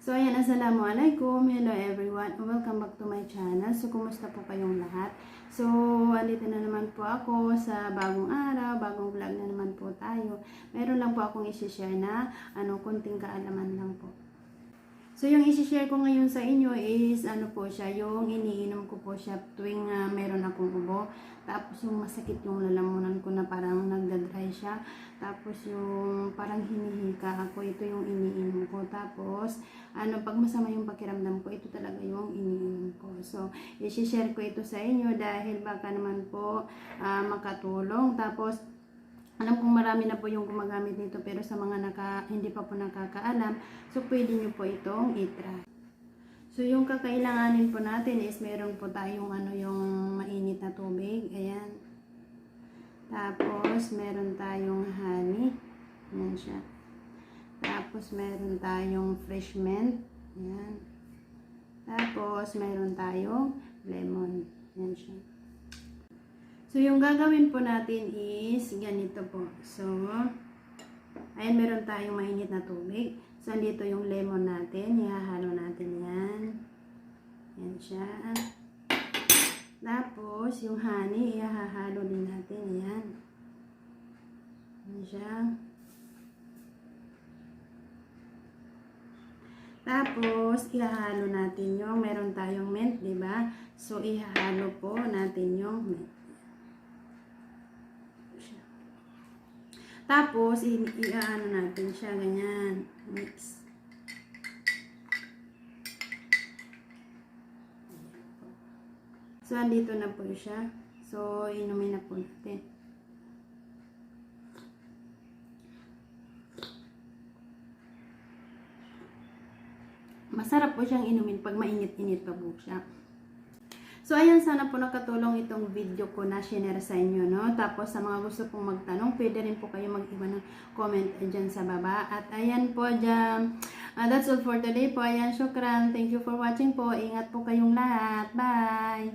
So ayan, assalamualaikum, hello everyone, welcome back to my channel. So kumusta po kayong lahat? So andito na naman po ako sa bagong araw, bagong vlog na naman po tayo. Meron lang po akong i-share na konting kaalaman lang po. So yung i-share ko ngayon sa inyo is po siya, yung iniinom ko po siya tuwing meron akong ubo. Tapos yung masakit yung lalamunan ko na parang nagdadry siya. Tapos yung parang hinihika ako, ito yung iniinom ko. Tapos pag masama yung pakiramdam ko, ito talaga yung iniinom ko. So i-share ko ito sa inyo dahil baka naman po makatulong. Tapos alam kong marami na po yung gumagamit nito, pero sa mga hindi pa po nakakaalam, so pwede nyo po itong i-try. So yung kakailanganin po natin is meron po tayong yung mainit na tubig. Ayan. Tapos meron tayong honey. Ayan siya. Tapos meron tayong fresh mint. Ayan. Tapos meron tayong lemon. Ayan siya. So, yung gagawin po natin is ganito po. So, ayan, meron tayong mainit na tubig. So, andito yung lemon natin. Ihahalo natin yan. Yan siya. Tapos, yung honey, ihahalo din natin. Yan. Yan siya. Tapos, ihahalo natin yung meron tayong mint, diba? So, ihahalo po natin yung mint. Tapos, i-ano natin siya, ganyan. Mix. So, andito na po siya. So, inumin na po natin. Masarap po siyang inumin pag mainit-init pa po siya. So, ayan, sana po nakatulong itong video ko na shinare sa inyo, no? Tapos, sa mga gusto pong magtanong, pwede rin po kayo mag-iba ng comment dyan sa baba. At ayan po dyan. That's all for today po. Ayan, syukran. Thank you for watching po. Ingat po kayong lahat. Bye!